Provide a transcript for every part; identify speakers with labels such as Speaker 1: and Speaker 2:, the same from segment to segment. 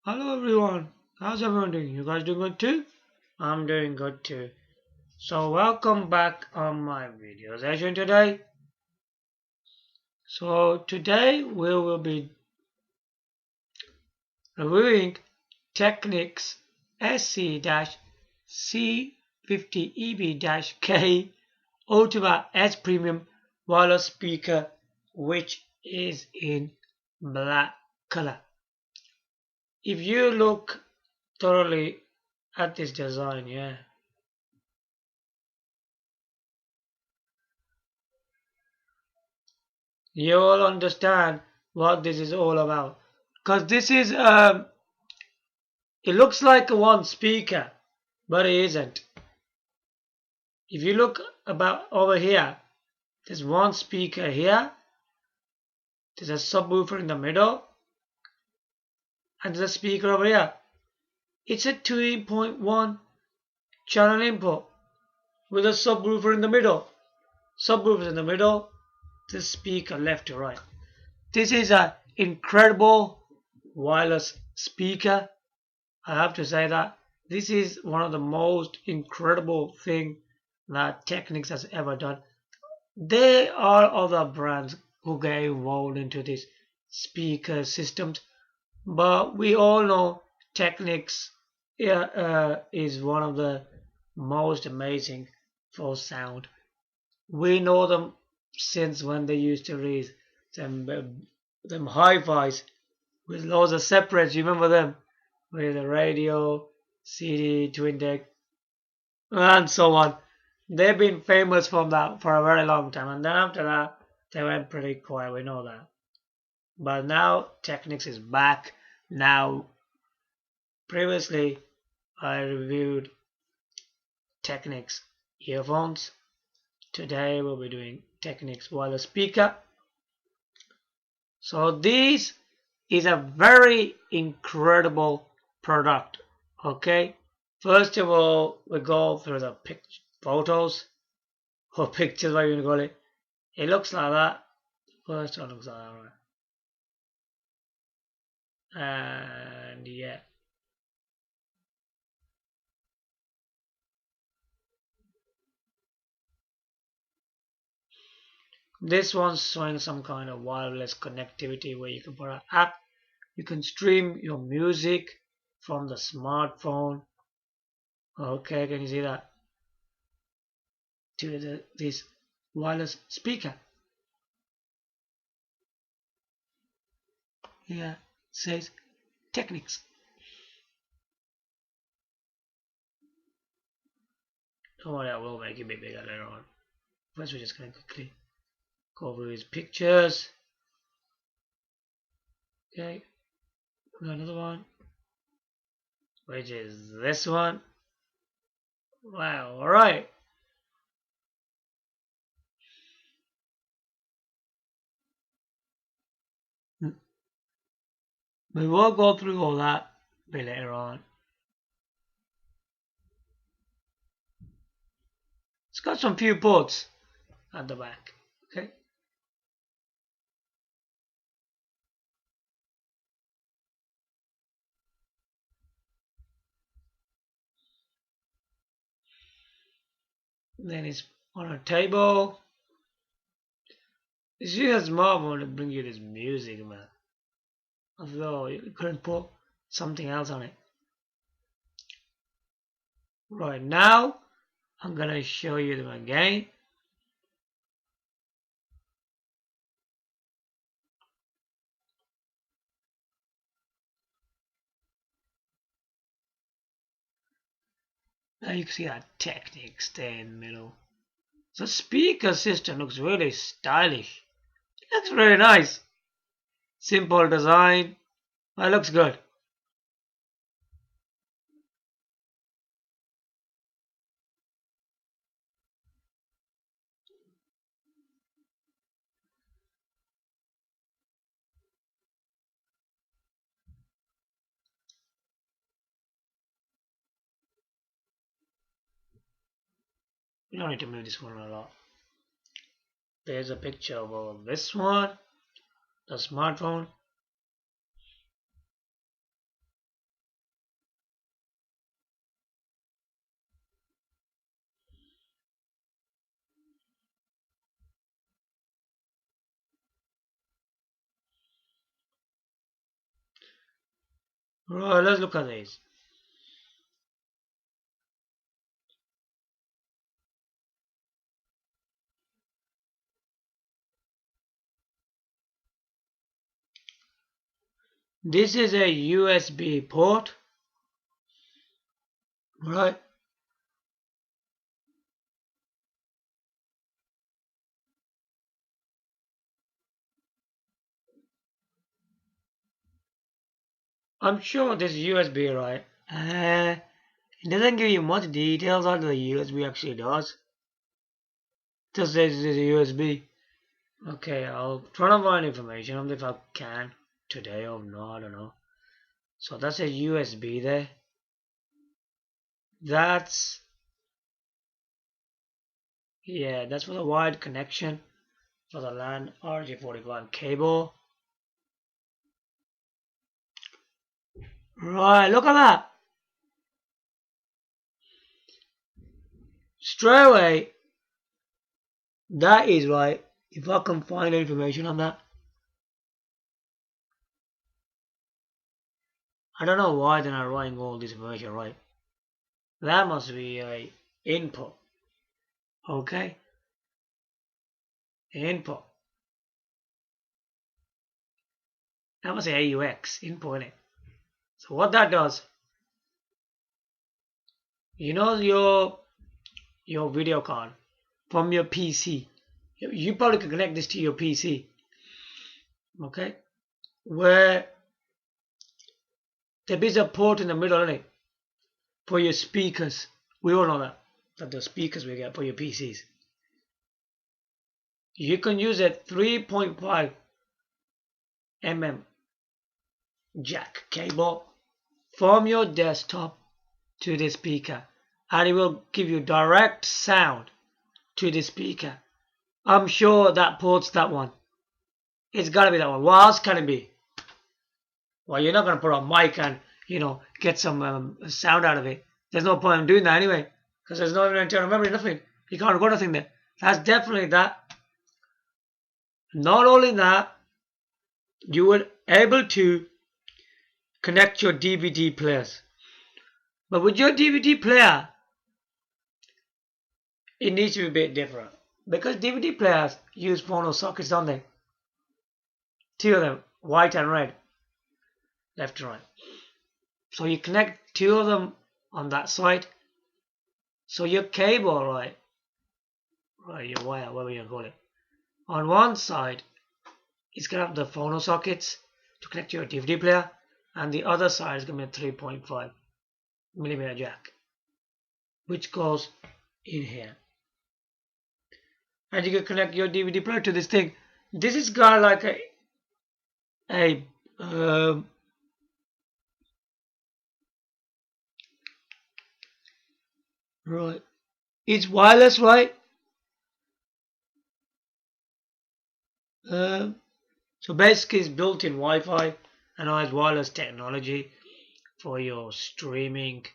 Speaker 1: Hello everyone, how's everyone doing? You guys doing good too? I'm doing good too. So welcome back on my video session today. So today we will be reviewing Technics SC-C50EB-K Ultima S Premium wireless speaker, which is in black color. If you look thoroughly at this design, you all understand what this is all about. Because this is, it looks like one speaker, but it isn't. If you look about over here, there's one speaker here, there's a subwoofer in the middle, and there's a speaker over here. It's a 2.1 channel input with a subwoofer in the middle. Subwoofer in the middle, the speaker left to right. This is an incredible wireless speaker. I have to say that this is one of the most incredible thing that Technics has ever done. There are other brands who get involved into these speaker systems, but we all know Technics is one of the most amazing for sound. We know them since when they used to release them hi-fis with loads of separates. You remember them with the radio, CD, twin deck, and so on. They've been famous from that for a very long time, and then after that they went pretty quiet. We know that. But now Technics is back. Now, previously I reviewed Technics earphones. Today we'll be doing Technics wireless speaker. So this is a very incredible product. Okay, first of all we go through the photos or pictures, what you want to call it. It looks like that. First one looks like that, right? And yeah, this one's showing some kind of wireless connectivity where you can put an app, you can stream your music from the smartphone. Okay, can you see that? To this wireless speaker. Here says Technics. Don't worry, I will make it a bit bigger later on. First, we're just going to quickly go over his pictures. Okay, we got another one, which is this one. Wow, alright. We will go through all that a bit later on. It's got some few ports at the back. Okay. Then it's on a table. It's just marvel to bring you this music, man. Although you couldn't put something else on it. Right now, I'm gonna show you them again. Now you can see that Technics there in the middle. The speaker system looks really stylish. It looks very nice. Simple design. It looks good. You don't need to move this one a lot. There's a picture of this one, the smartphone. Right, let's look at this. This is a USB port, right? I'm sure this USB, right? It doesn't give you much details on the USB actually does. Just says it's a USB. Okay, I'll try to find information on it if I can today or not, I don't know. So that's a USB there. That's that's for the wired connection for the LAN RJ45 cable. Right, look at that. Straight away, that is right. If I can find information on that. I don't know why they're not writing all this information right. That must be a input. Okay? Input. That must say AUX, input in it. So what that does, you know your video card from your PC. You probably can connect this to your PC. Okay? Where there is a port in the middle, isn't it? For your speakers. We all know that. That the speakers we get for your PCs. You can use a 3.5 mm jack cable from your desktop to the speaker, and it will give you direct sound to the speaker. I'm sure that port's that one. It's gotta be that one. What else can it be? Well, you're not gonna put a mic and get some sound out of it. There's no point in doing that anyway, because there's no internal memory, nothing. You can't record nothing there. That's definitely that. Not only that, you were able to connect your DVD players. But with your DVD player, it needs to be a bit different. Because DVD players use phono sockets, don't they? Two of them, white and red, left and right. So you connect two of them on that side. So your cable, right, your wire, whatever you call it, on one side, it's going to have the phono sockets to connect your DVD player, and the other side is going to be a 3.5 millimeter jack, which goes in here. And you can connect your DVD player to this thing. This is got like right. It's wireless, right? So basically it's built-in Wi-Fi and has wireless technology for your streaming,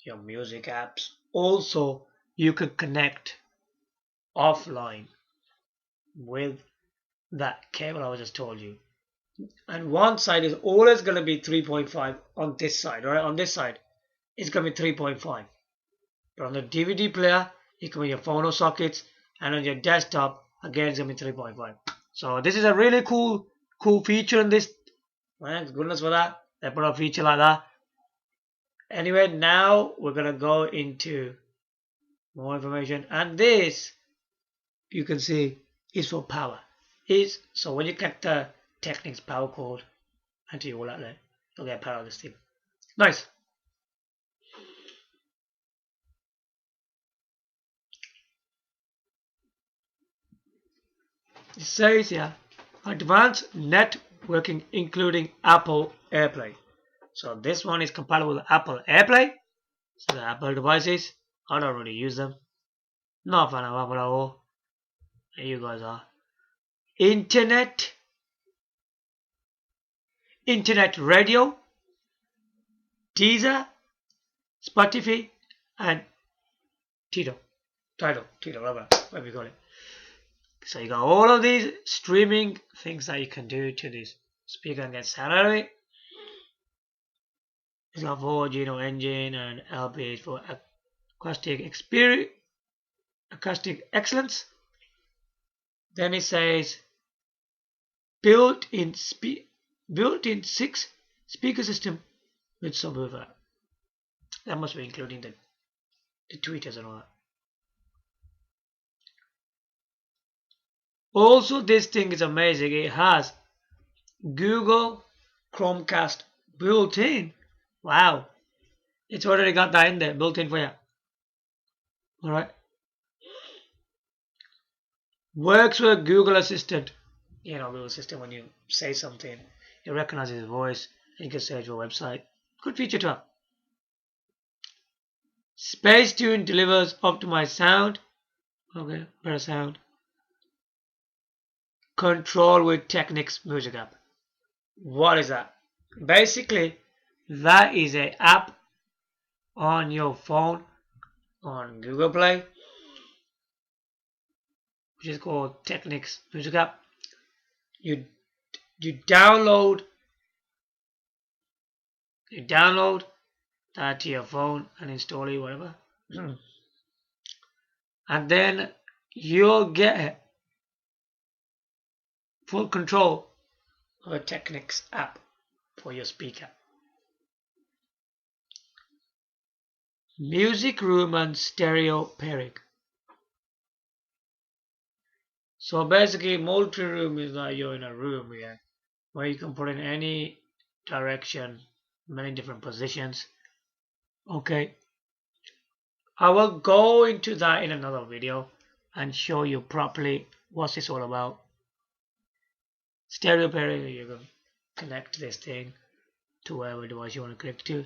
Speaker 1: your music apps. Also, you could connect offline with that cable I just told you. And one side is always going to be 3.5 on this side, right? On this side, it's going to be 3.5. But on the DVD player, it can be your phono sockets, and on your desktop, again, it's going to be 3.5. So this is a really cool feature in this. Thank goodness for that. They put a feature like that. Anyway, now we're going to go into more information. And this, you can see, is for power. So when you connect the Technics power cord into your wall outlet, you'll get power of this thing. Nice. It says here, advanced networking including Apple AirPlay. So this one is compatible with Apple AirPlay. So the Apple devices, I don't really use them. Not a fan of Apple at all. You guys are. Internet radio, Deezer, Spotify, and Tidal, whatever you call it. So you got all of these streaming things that you can do to this speaker and get sound out of it. It's got 4G engine, and LP is for acoustic excellence. Then it says built-in 6 speaker system with subwoofer. That must be including the tweeters and all that. Also, this thing is amazing. It has Google Chromecast built in. Wow. It's already got that in there, built in for you. Alright. Works with Google Assistant. You know, Google Assistant, when you say something, it recognizes your voice and you can search your website. Good feature to have. Space Tune delivers optimized sound. Okay, better sound. Control with Technics Music app. What is that? Basically, that is an app on your phone on Google Play, which is called Technics Music app. You download that to your phone and install it, whatever. And then you'll get full control of a Technics app for your speaker. Music room and stereo pairing. So basically, multi-room is like you're in a room here, where you can put in any direction, many different positions. Okay, I will go into that in another video and show you properly what's this all about. Stereo pairing, you can connect this thing to whatever device you want to connect to.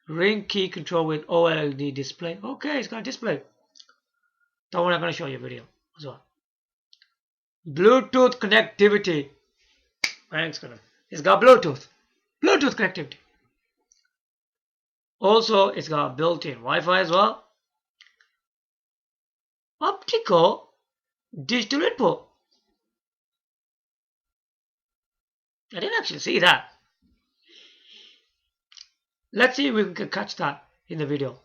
Speaker 1: Ring key control with OLED display. Okay, it's got a display. Don't worry, I'm going to show you a video as well. Bluetooth connectivity. It's got Bluetooth connectivity. Also, it's got built-in Wi-Fi as well. Optical digital input. I didn't actually see that. Let's see if we can catch that in the video.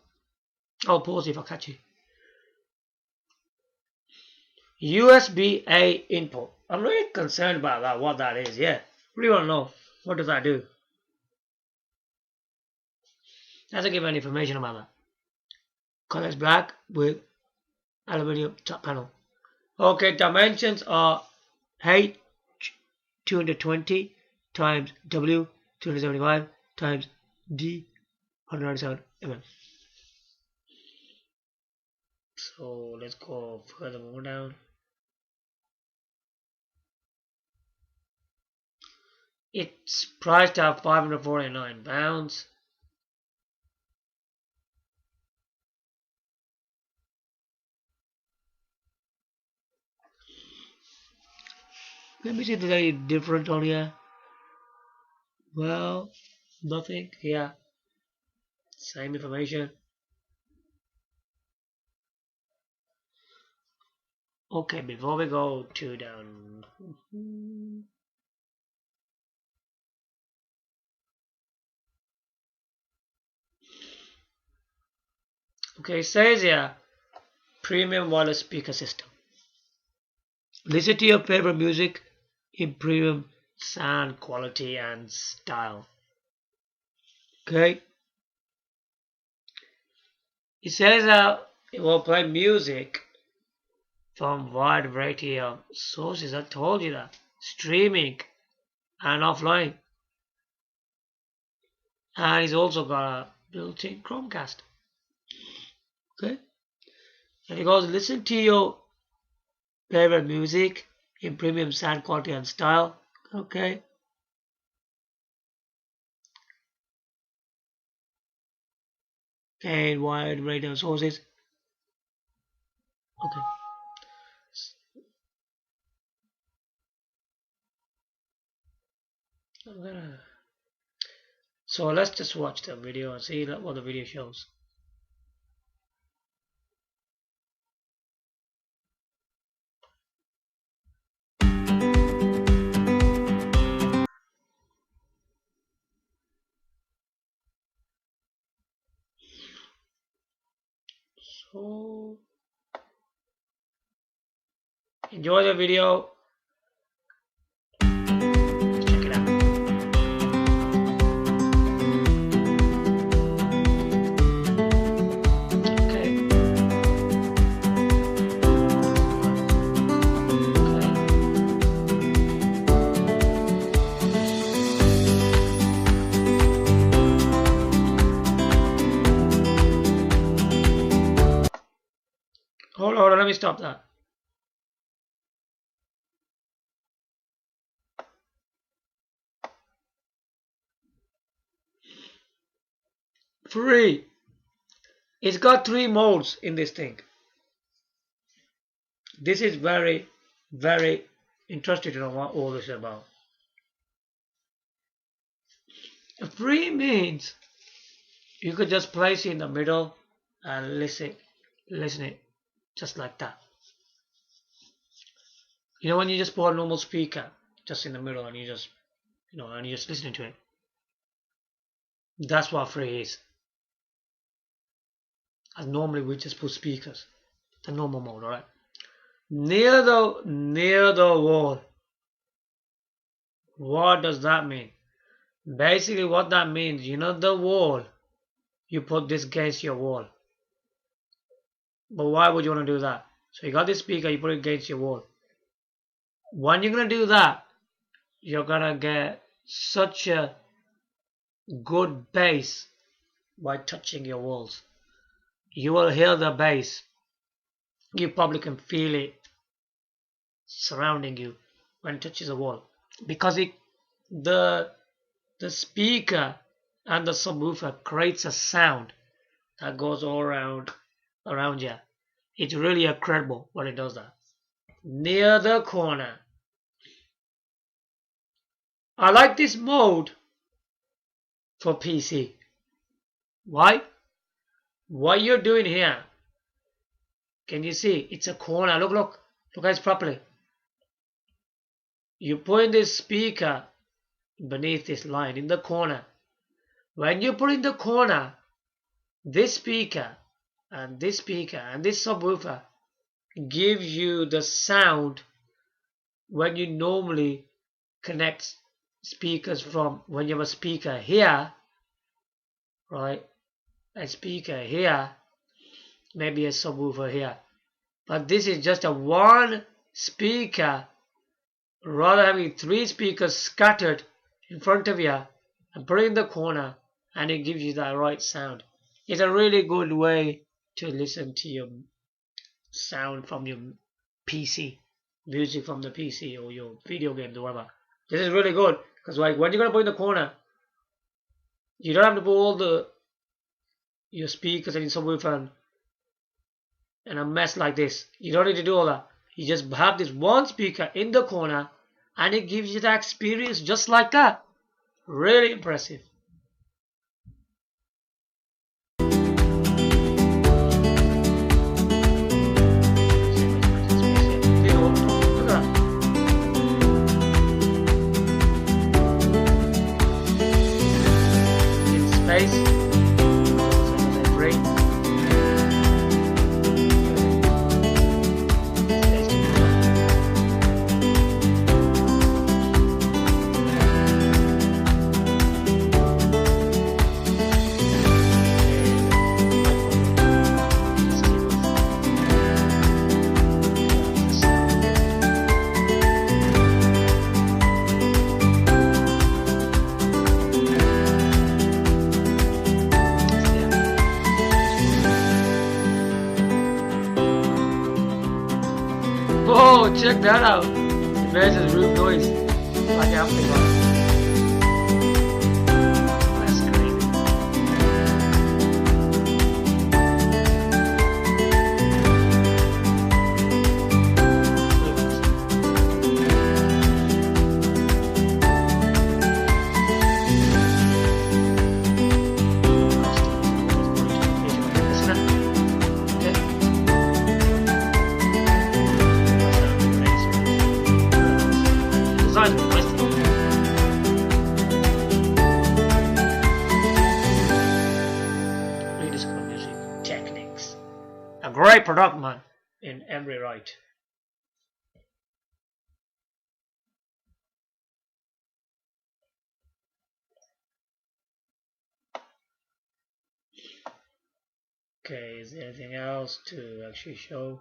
Speaker 1: I'll pause if I catch it. USB-A input. I'm really concerned about that, what that is. Yeah, really want to know. What does that do? Doesn't give any information about that. Color is black with aluminium top panel. Okay, dimensions are H 220 times W 275 times D 197 mm. So let's go further more down. It's priced at £549. Let me see if there's any different on here. Well, nothing. Yeah, same information. Okay, before we go to down. Okay, it says here, premium wireless speaker system. Listen to your favorite music in premium sound quality and style. Okay. It says it will play music from wide variety of sources. I told you that. Streaming and offline. And it's also got a built-in Chromecast. Okay. And it goes, listen to your favorite music in premium sound quality and style. Okay. And wide radio sources. Okay. So let's just watch the video and see what the video shows. So enjoy the video. Let's check it out. Hold on, let me stop that. Free. It's got 3 modes in this thing. This is very, very interesting to know what all this is about. Free means you could just place it in the middle and listen it just like that. You know when you just put a normal speaker just in the middle and you just listening to it. That's what free is. And normally we just put speakers, the normal mode, alright? Near the wall. What does that mean? Basically what that means, you know the wall, you put this against your wall. But why would you want to do that? So you got this speaker, you put it against your wall. When you're going to do that, you're going to get such a good bass by touching your walls. You will hear the bass. You probably can feel it surrounding you when it touches the wall. Because the speaker and the subwoofer creates a sound that goes all around you. It's really incredible when it does that. Near the corner. I like this mode for PC. Why? What you're doing here, can you see? It's a corner. Look guys properly. You put in this speaker beneath this line in the corner. When you put in the corner, this speaker and this subwoofer gives you the sound when you normally connect speakers from, when you have a speaker here, right? A speaker here, maybe a subwoofer here. But this is just a one speaker, rather having 3 speakers scattered in front of you and put it in the corner, and it gives you that right sound. It's a really good way to listen to your sound from your PC, music from the PC or your video games or whatever. This is really good because like when you're going to put in the corner, you don't have to put all your speakers and your subwoofer and a mess like this. You don't need to do all that. You just have this one speaker in the corner and it gives you that experience just like that. Really impressive. Space. Oh, check that out. Imagine the room noise like amplifier. That's crazy. great product, man, in every right. Okay, is there anything else to actually show?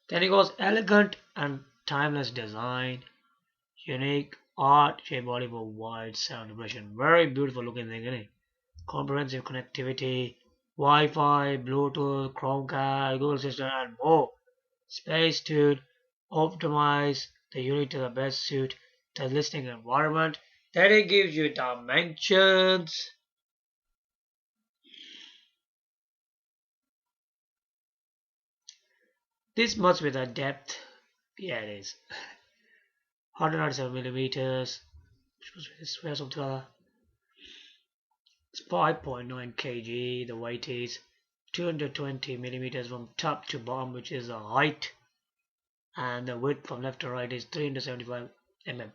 Speaker 1: Then it goes elegant and timeless design, unique art, shape body for wide sound impression. Very beautiful looking thing, isn't it? Comprehensive connectivity, Wi-Fi, Bluetooth, Chromecast, Google Assistant, and more. Space tuned, optimize the unit to the best suit the listening environment. Then it gives you dimensions. This must be the depth. Yeah, it is. 197 millimeters. Which was something like that. It's 5.9 kg. The weight is 220 millimeters from top to bottom, which is the height. And the width from left to right is 375 mm.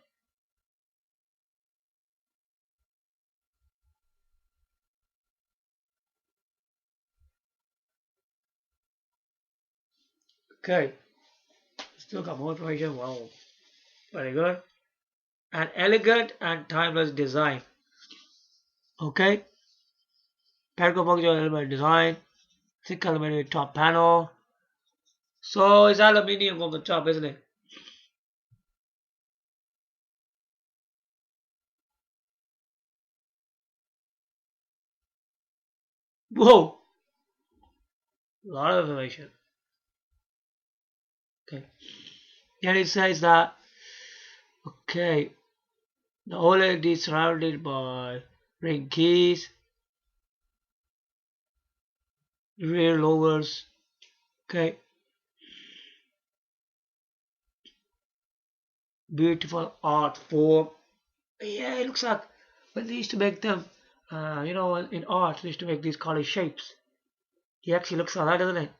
Speaker 1: Okay, still got more information. Wow, very good. An elegant and timeless design. Okay, element design, thick aluminum top panel. So it's aluminium on the top, isn't it? Whoa, a lot of information. Okay, and it says that okay, the OLED is surrounded by ring keys, rear lowers. Okay, beautiful art form. Yeah, it looks like when they used to make them, in art, they used to make these color shapes. He actually looks like that, doesn't it?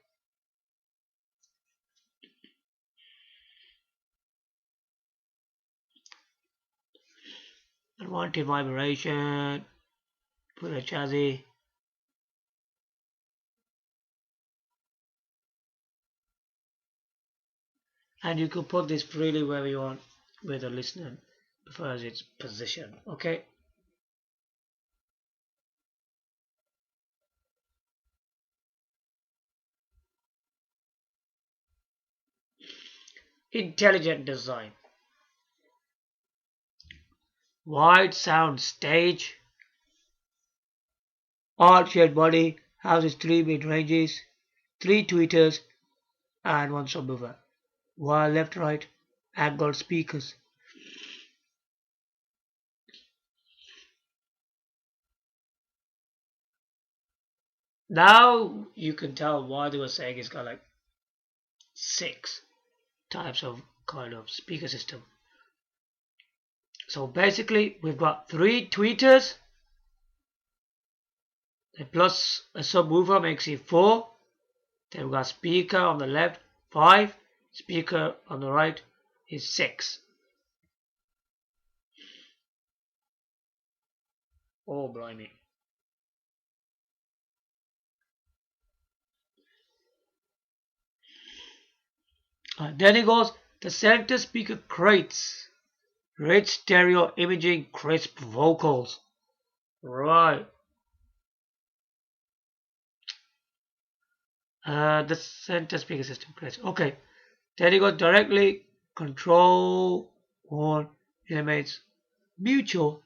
Speaker 1: Unwanted vibration, put a chassis. And you can put this freely wherever you want where the listener prefers its position. Okay. Intelligent design. Wide sound stage. Odd-shaped body houses 3 mid-ranges, 3 tweeters, and 1 subwoofer. While left-right angled speakers. Now you can tell why they were saying it's got like 6 types of kind of speaker system. So basically we've got 3 tweeters plus a subwoofer makes it 4. Then we've got speaker on the left 5, speaker on the right is 6. Oh blimey. Then it goes, the center speaker creates rich stereo imaging, crisp vocals. Right. The center speaker system creates. Okay. Then it goes directly control or eliminates mutual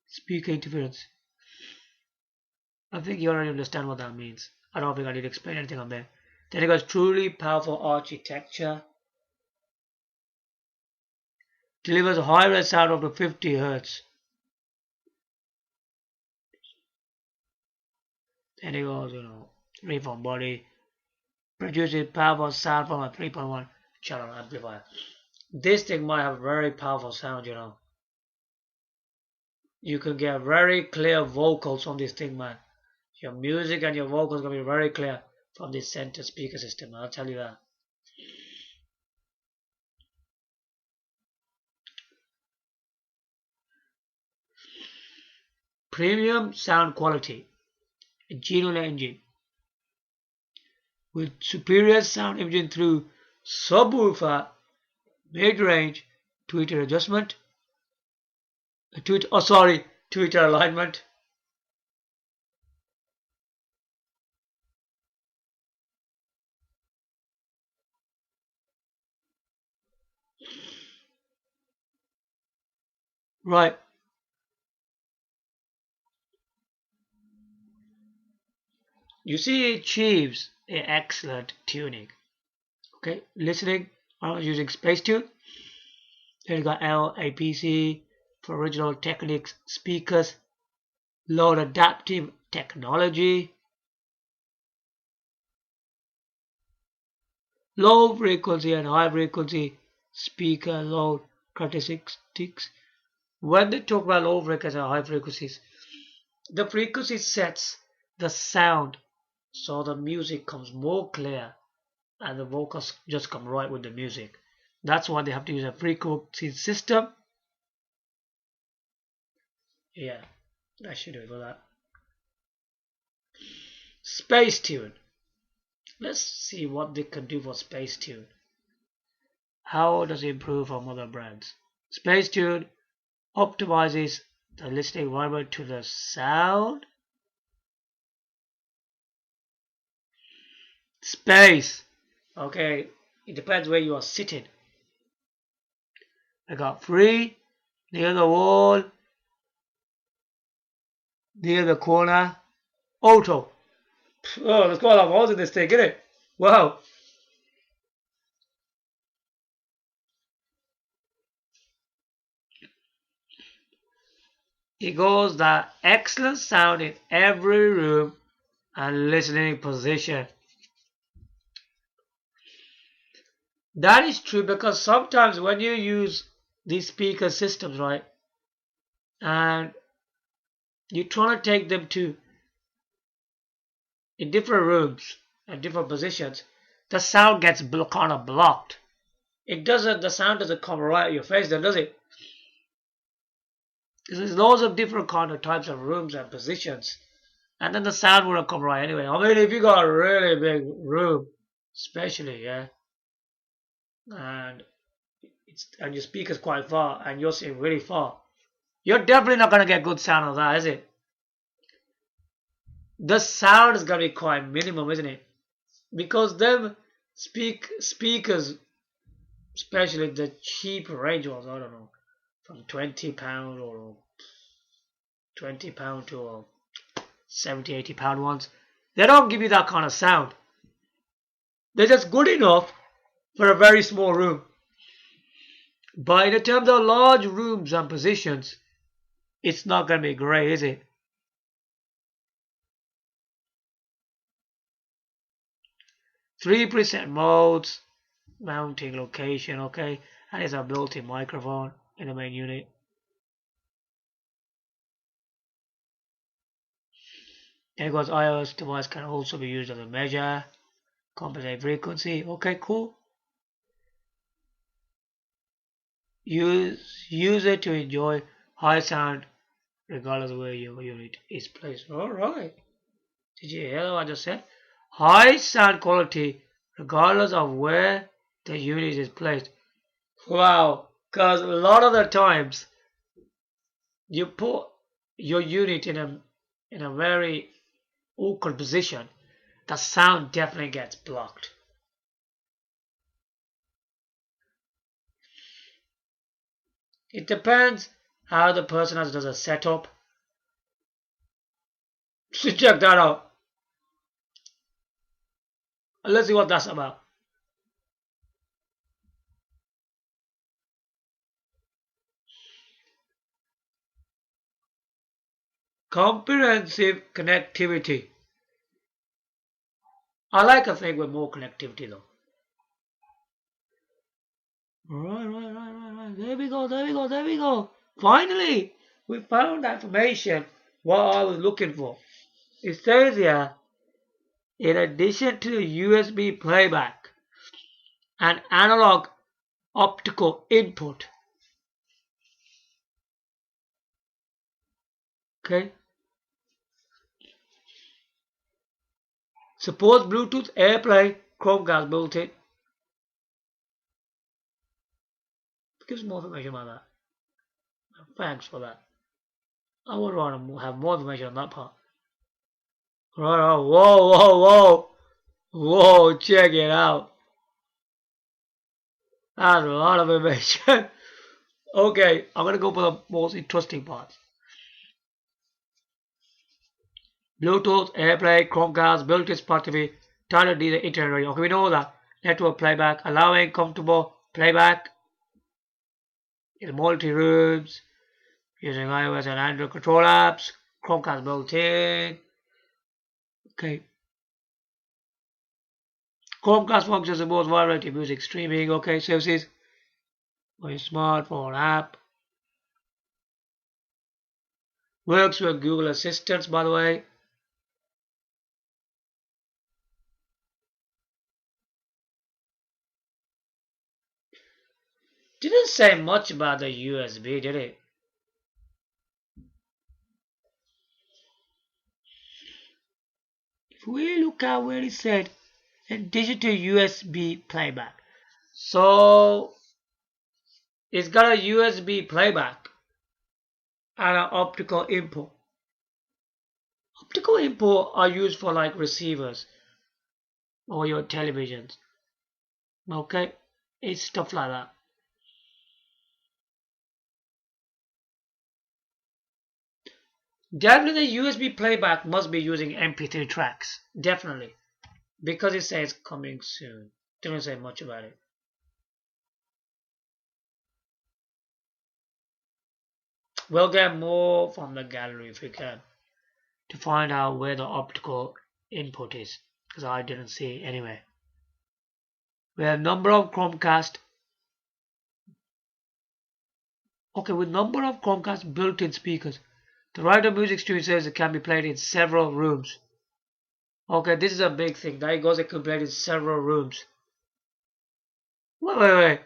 Speaker 1: speaker interference. I think you already understand what that means. I don't think I need to explain anything on there. Then it goes truly powerful architecture. Delivers a high res sound up to 50 Hz. Then it goes, reform body. Produces powerful sound from a 3.1 channel amplifier. This thing might have very powerful sound, You can get very clear vocals on this thing, man. Your music and your vocals gonna be very clear from this center speaker system, I'll tell you that. premium sound quality, a genuine engine with superior sound imaging through subwoofer, mid-range, tweeter adjustment, tweeter alignment. Right. You see, it achieves an excellent tuning. Okay, listening, I'm using Space Tune. Then you got LAPC for original Technics speakers, load adaptive technology, low frequency and high frequency speaker load characteristics. When they talk about low frequencies and high frequencies, the frequency sets the sound so the music comes more clear and the vocals just come right with the music. That's why they have to use a frequency system. Yeah, that should do it for that. Space Tune. Let's see what they can do for Space Tune. How does it improve from other brands? Space Tune optimizes the listening environment to the sound. Space. Okay, it depends where you are sitting. I got free, near the wall, near the corner, auto. Oh, let's go a lot more than this thing, isn't it? Wow. It goes the excellent sound in every room and listening position. That is true because sometimes when you use these speaker systems, right, and you're trying to take them to in different rooms and different positions, the sound gets kind of blocked. The sound doesn't come right at your face then, does it? Because there's loads of different kind of types of rooms and positions. And then the sound wouldn't come right anyway. I mean, if you got a really big room, especially, yeah, and your speaker's quite far and you're sitting really far, you're definitely not going to get good sound of that, is it? The sound is going to be quite minimum, isn't it? Because them speakers, especially the cheap range ones, I don't know, from £20 or £20 to £70-80 ones, they don't give you that kind of sound. They're just good enough for a very small room. But in terms of large rooms and positions, it's not going to be great, is it? Three preset modes, mounting location, okay, and it's a built-in microphone in the main unit. And because iOS device can also be used as a measure, compensate frequency, okay, cool. Use it to enjoy high sound regardless of where your unit is placed. Alright. Did you hear what I just said? High sound quality regardless of where the unit is placed. Wow, because a lot of the times you put your unit in a very awkward position, the sound definitely gets blocked. It depends how the person does a setup. So check that out. Let's see what that's about. Comprehensive connectivity. I like a thing with more connectivity though. Right. There we go. Finally, we found that information, what I was looking for. It says here, in addition to USB playback and analog optical input. Okay, Suppose Bluetooth AirPlay Chromecast built-in. Gives more information about that. Thanks for that. I would want to have more information on that part. Right, whoa. Whoa, check it out. That's a lot of information. Okay, I'm going to go for the most interesting parts. Bluetooth, AirPlay, Chromecast, built-in Smart TV, target the internet radio. Okay, we know that. Network playback, allowing comfortable playback in multi-rooms, using iOS and Android control apps, Chromecast built-in. Okay. Chromecast functions in both variety music streaming, okay, services for your smartphone app. Works with Google Assistant, by the way. Didn't say much about the USB, did it? If we look at where it said digital USB playback. So it's got a USB playback and an optical input. Optical input are used for like receivers or your televisions. Okay, it's stuff like that. Definitely the USB playback must be using MP3 tracks. Definitely. Because it says coming soon. Didn't say much about it. We'll get more from the gallery if we can to find out where the optical input is, because I didn't see it anyway. We have number of Chromecast. Okay, with number of Chromecast built-in speakers, the writer music stream says it can be played in several rooms. Okay, this is a big thing. There it goes, it can be played in several rooms. Wait.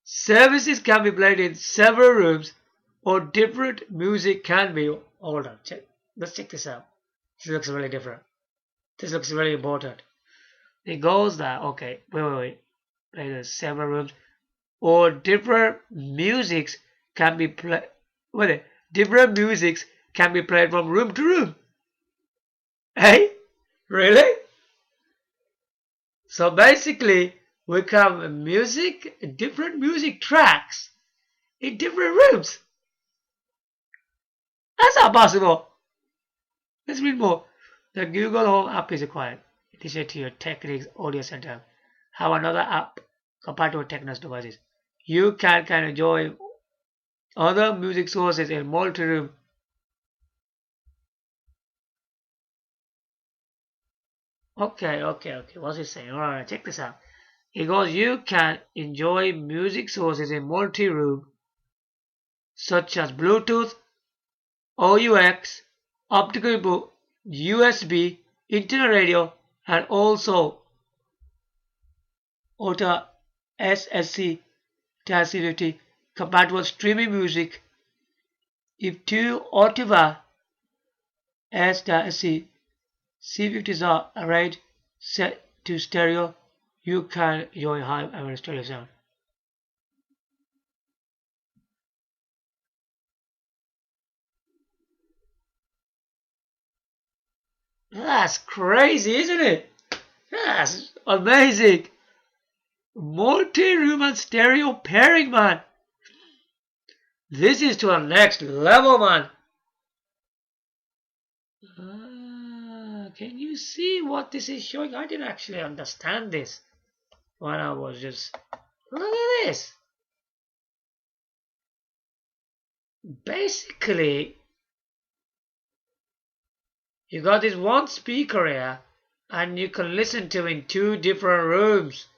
Speaker 1: Services can be played in several rooms, or different music can be. Hold on, let's check this out. This looks really different. This looks really important. It goes that, okay, wait. Played in several rooms, or different musics can be played. Different musics can be played from room to room. Hey? Really? So basically, we have different music tracks in different rooms. That's not possible. Let's read more. The Google Home app is required. Addition to your Technics Audio Center. Have another app compatible with Technics devices. You can enjoy other music sources in multi-room. Okay. What's it saying? Alright, check this out. It goes, you can enjoy music sources in multi-room, such as Bluetooth, aux, optical input, USB, internet radio, and also Auto SC-C50 compatible streaming music. If two Autiva SC-C50s are arrayed set to stereo, you can enjoy high average stereo sound. That's crazy, isn't it? That's amazing. Multi-room and stereo pairing, man. This is to the next level, man. Can you see what this is showing? I didn't actually understand this when I was just... Look at this. Basically, you got this one speaker here, and you can listen to in two different rooms.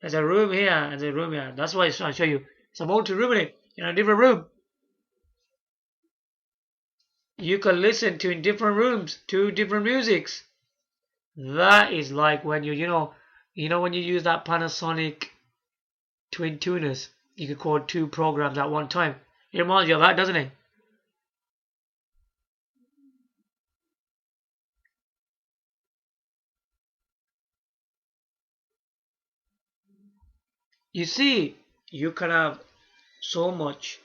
Speaker 1: There's a room here and there's a room here. That's why I'm trying to show you. It's a multi-room in a different room. You can listen to in different rooms, two different musics. That is like when you know when you use that Panasonic twin tuners, you can record two programs at one time. It reminds you of that, doesn't it? You see, you can have so much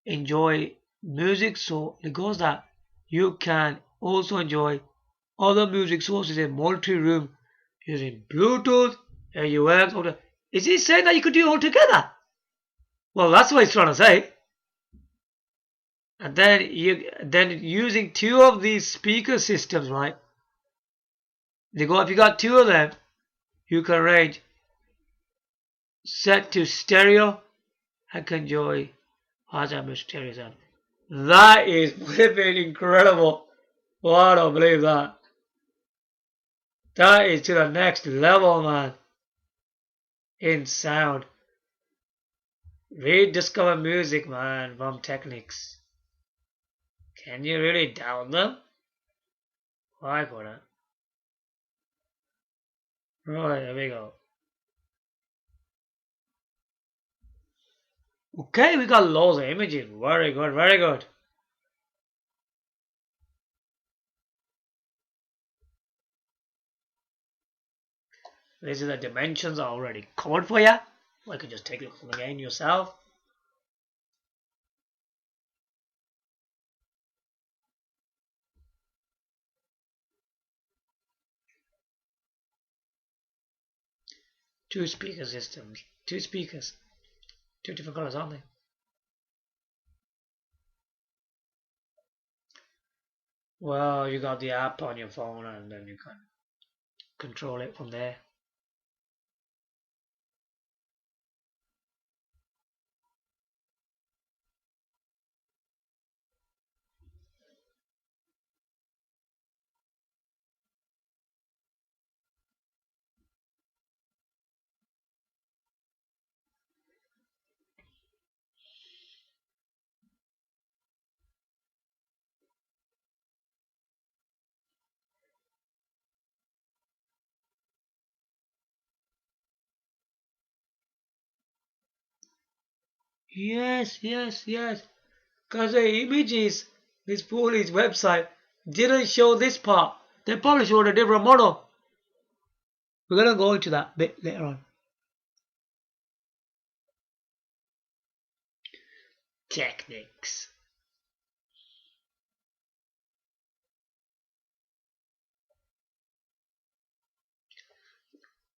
Speaker 1: enjoy music, so it goes that you can also enjoy other music sources in multi-room using Bluetooth, AUX, or the, is he saying that you could do it all together? Well, that's what he's trying to say. And then using two of these speaker systems, right? If you got two of them, you can arrange set to stereo and can enjoy high stereo sound. That is flipping incredible. Oh, I don't believe that. That is to the next level, man. In sound. Rediscover music, man, from Technics. Can you really down them? Why couldn't? Right, there we go. Okay, we got loads of images. Very good, very good. These are the dimensions are already covered for you. You can just take a look from again yourself. Two speaker systems. Two speakers. Two different colors, aren't they? Well, you got the app on your phone and then you can control it from there. Yes, yes, yes. Because the images, this foolish website didn't show this part. They probably showed a different model. We're gonna go into that bit later on. Technics.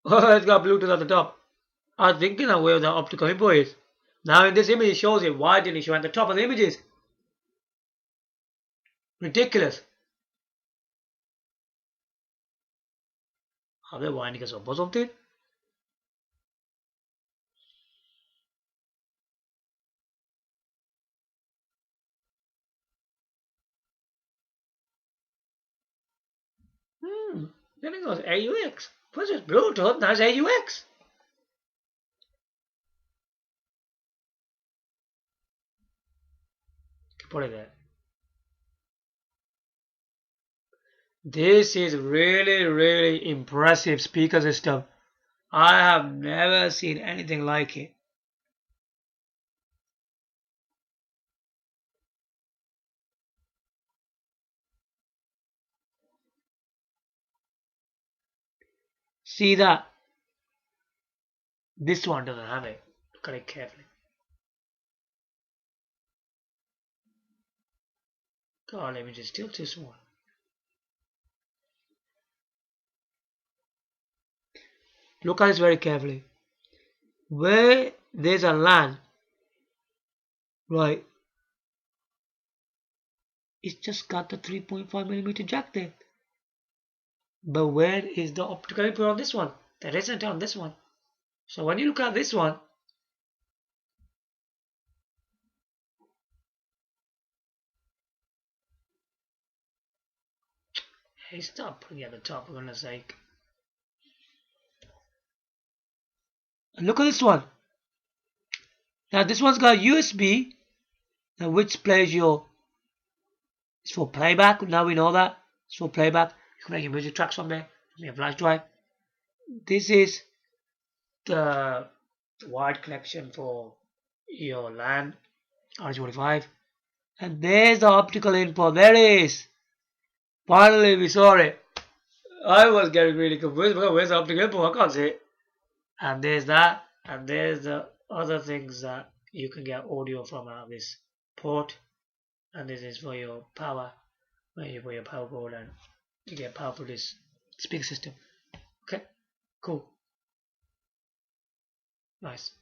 Speaker 1: Oh, it's got Bluetooth at the top. I was thinking of where the optical input is. Now in this image it shows it. Why didn't it show at the top of the images? Ridiculous. Are they winding us up or something? Then it goes AUX. First it's Bluetooth, now it's AUX. Put it there. This is really, really impressive speaker system. I have never seen anything like it. See that? This one doesn't have it. Look at it carefully. God, image is still too small. Look at this very carefully. Where there's a LAN, right, it's just got the 3.5mm jack there. But where is the optical input on this one? There isn't on this one. So when you look at this one, hey, stop putting it at the top, for goodness sake. And look at this one. Now this one's got USB, which plays your, it's for playback. Now we know that it's for playback. You can make your music tracks from there, from your flash drive. This is the wide connection for your LAN RJ45, and there's the optical input. There it is. Finally we saw it. I was getting really confused because where's the optical input? I can't see it. And there's that. And there's the other things that you can get audio from out of this port, and this is for your power, where you put your power board and you get power for this speaker system. Okay, cool, nice.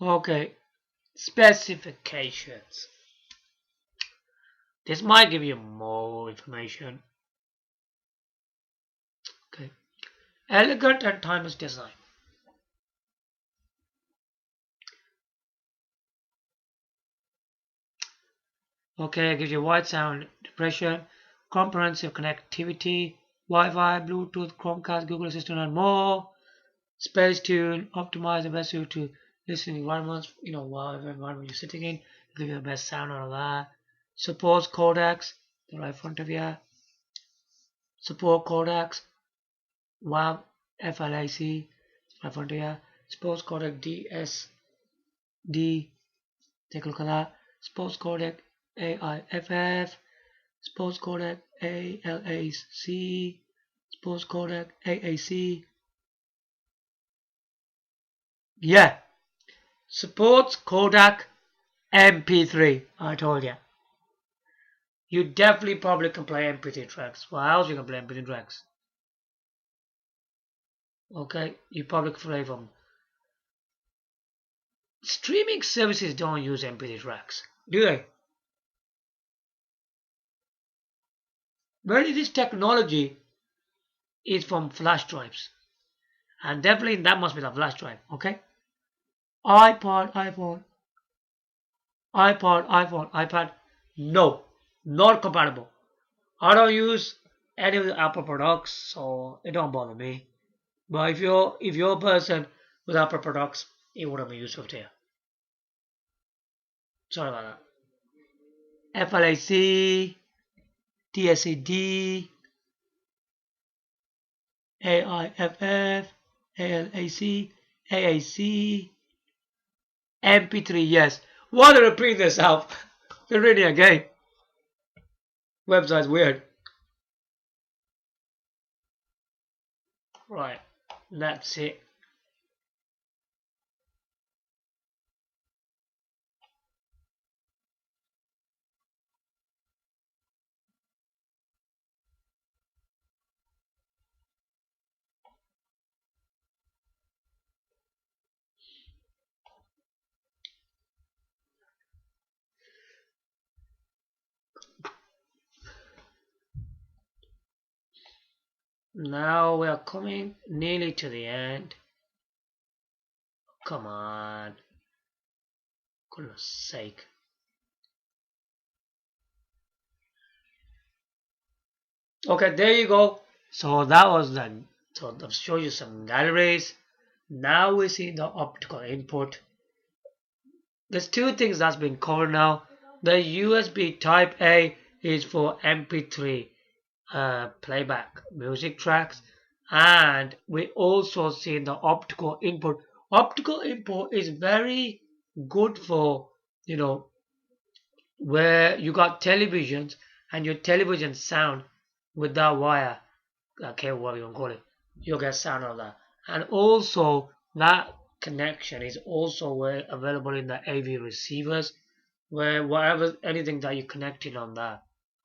Speaker 1: Okay, specifications. This might give you more information. Okay, elegant and timeless design. Okay, gives you wide sound depression, comprehensive connectivity, Wi-Fi, Bluetooth, Chromecast, Google Assistant, and more. Space tune, optimize the best suit to listening environments, whatever environment you're sitting in, give you the best sound out of that. Supports codecs, they're right in front of you. Support codecs, WAV, FLAC, right in front of you. Supports codec DSD, take a look at that. Supports codec AIFF, supports codec ALAC, supports codec AAC. Yeah, supports codec MP3. I told you. You definitely probably can play MP3 tracks. What else you can play MP3 tracks? Okay, you probably can play from. Streaming services don't use MP3 tracks, do they? Many of this technology is from flash drives. And definitely that must be the flash drive, okay? iPod, iPad. No, not compatible. I don't use any of the Apple products, so it don't bother me. But if you're a person with Apple products, it wouldn't be useful to you. Sorry about that. FLAC, TSCD, AIFF, ALAC, AAC, MP3. Yes. Why did I repeat this out? They're reading again. Website's weird. Right, that's it. Now we are coming nearly to the end. Come on. Goodness sake. Okay, there you go. So that was the. So I've shown you some galleries. Now we see the optical input. There's two things that's been covered now. The USB Type A is for MP3 playback music tracks, and we also see the optical input. Optical input is very good for where you got televisions and your television sound with that wire, cable, whatever you want to call it, you'll get sound out of that. And also that connection is also available in the AV receivers, where whatever anything that you connected on that,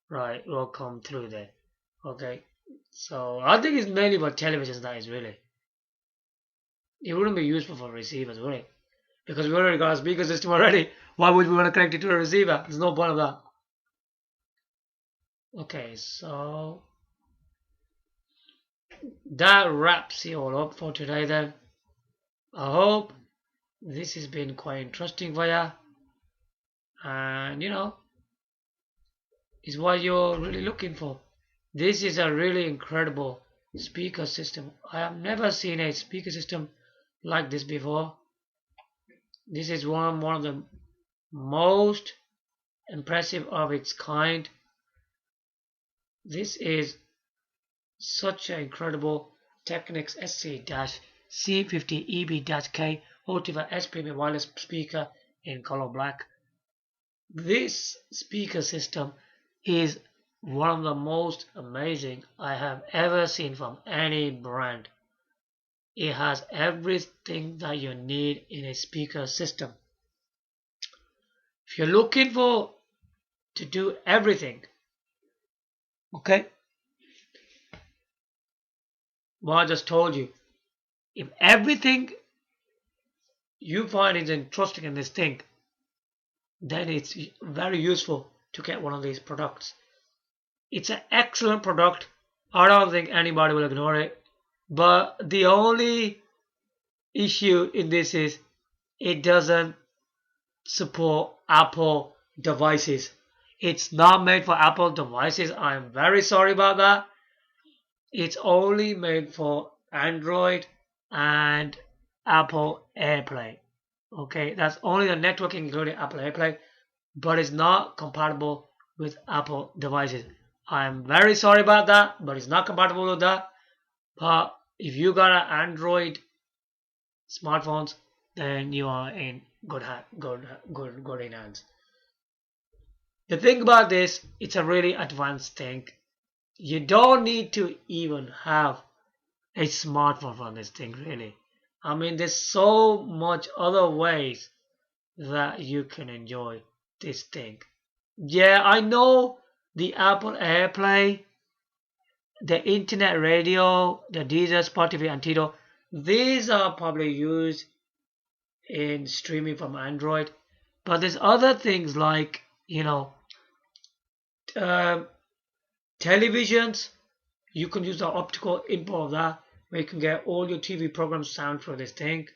Speaker 1: right, will come through there. Okay, so I think it's mainly for televisions that is really. It wouldn't be useful for receivers, would it? Because we already got a speaker system already. Why would we want to connect it to a receiver? There's no point of that. Okay, so that wraps it all up for today then. I hope this has been quite interesting for you. And is what you're really looking for. This is a really incredible speaker system. I have never seen a speaker system like this before. This is one of the most impressive of its kind. This is such an incredible Technics SC-C50EB-K Ultimate S Premium wireless speaker in color black. This speaker system is one of the most amazing I have ever seen from any brand. It has everything that you need in a speaker system. If you're looking to do everything, okay, what I just told you, if everything you find is interesting in this thing, then it's very useful to get one of these products. It's an excellent product. I don't think anybody will ignore it. But the only issue in this is it doesn't support Apple devices. It's not made for Apple devices. I'm very sorry about that. It's only made for Android and Apple AirPlay. Okay, that's only the network including Apple AirPlay, but it's not compatible with Apple devices. I'm very sorry about that, but it's not compatible with that. But if you got an Android smartphones, then you are in good in hands. The thing about this, it's a really advanced thing. You don't need to even have a smartphone for this thing, really. I mean, there's so much other ways that you can enjoy this thing. Yeah, I know the Apple AirPlay, the internet radio, the Deezer, Spotify, and Tidal, these are probably used in streaming from Android. But there's other things like, televisions. You can use the optical input of that, where you can get all your TV programs sound through this thing.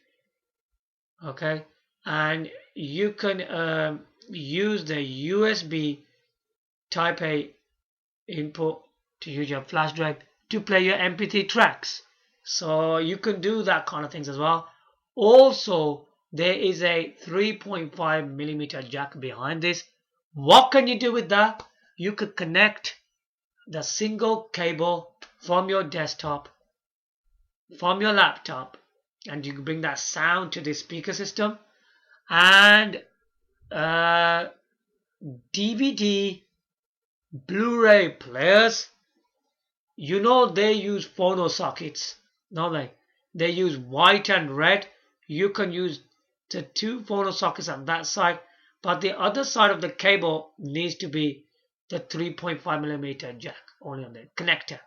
Speaker 1: Okay, and you can use the USB Type A input to use your flash drive to play your MP3 tracks. So you can do that kind of things as well. Also, there is a 3.5mm jack behind this. What can you do with that? You could connect the single cable from your desktop, from your laptop, and you can bring that sound to the speaker system. And DVD, Blu-ray players, they use phono sockets, don't they? They use white and red. You can use the two phono sockets on that side, but the other side of the cable needs to be the 3.5mm jack, only on the connector.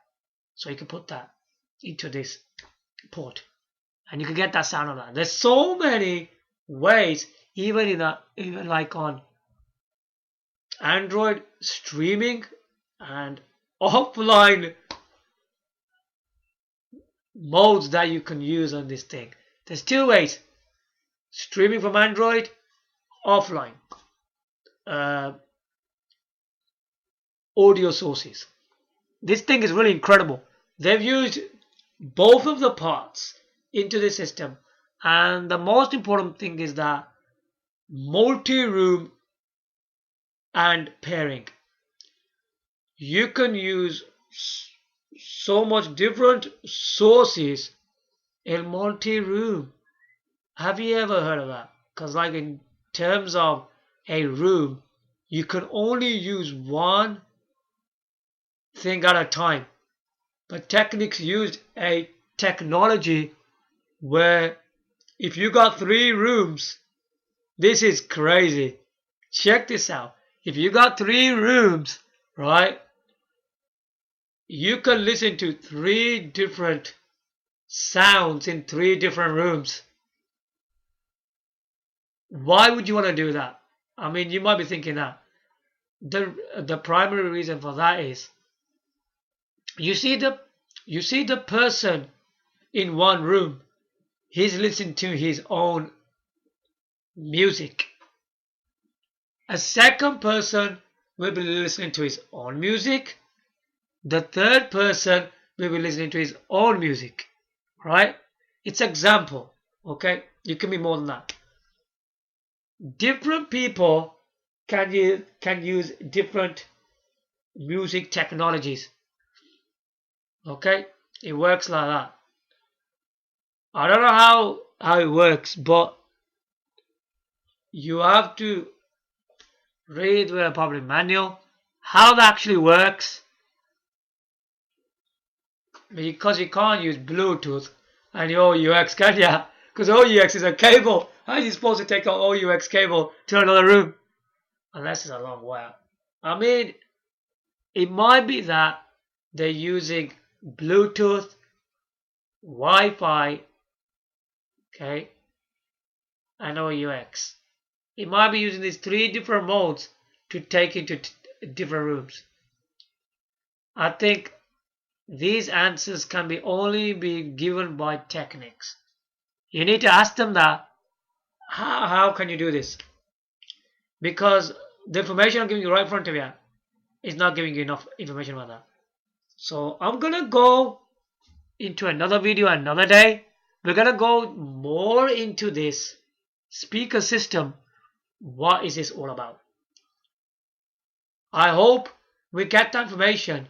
Speaker 1: So you can put that into this port, and you can get that sound on that. There's so many ways, even like on Android streaming and offline modes that you can use on this thing. There's two ways: streaming from Android, offline audio sources. This thing is really incredible. They've used both of the parts into the system, and the most important thing is that multi-room and pairing. You can use so much different sources in multi-room. Have you ever heard of that? Because like in terms of a room, you can only use one thing at a time. But Technics used a technology where if you got 3 rooms, this is crazy. Check this out. If you got 3 rooms, right, you can listen to 3 different sounds in 3 different rooms. Why would you want to do that? I mean, you might be thinking that. The primary reason for that is you see the person in one room, he's listening to his own music. A second person will be listening to his own music. The third person will be listening to his own music, right? It's example, okay? You can be more than that. Different people can use different music technologies, okay? It works like that. I don't know how it works, but you have to read the public manual how that actually works, because you can't use Bluetooth and your AUX, can ya? Because AUX is a cable. How are you supposed to take an AUX cable to another room? Unless it's a long way. I mean, it might be that they're using Bluetooth, Wi-Fi, okay, and AUX. It might be using these 3 different modes to take into different rooms. I think these answers can only be given by Technics. You need to ask them that, how can you do this? Because the information I'm giving you right in front of you is not giving you enough information about that. So I'm gonna go into another video another day. We're gonna go more into this speaker system. What is this all about? I hope we get the information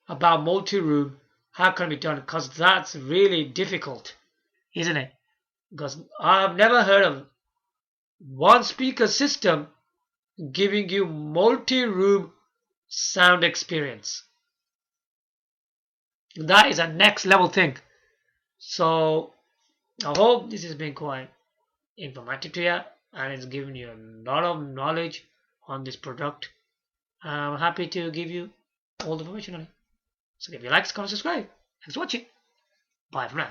Speaker 1: about multi-room, how can it be done, because that's really difficult, isn't it? Because I've never heard of one speaker system giving you multi-room sound experience. That is a next level thing. So I hope this has been quite informative to you and it's given you a lot of knowledge on this product. I'm happy to give you all the information on it. So if you like, comment, subscribe. Thanks for watching. Bye for now.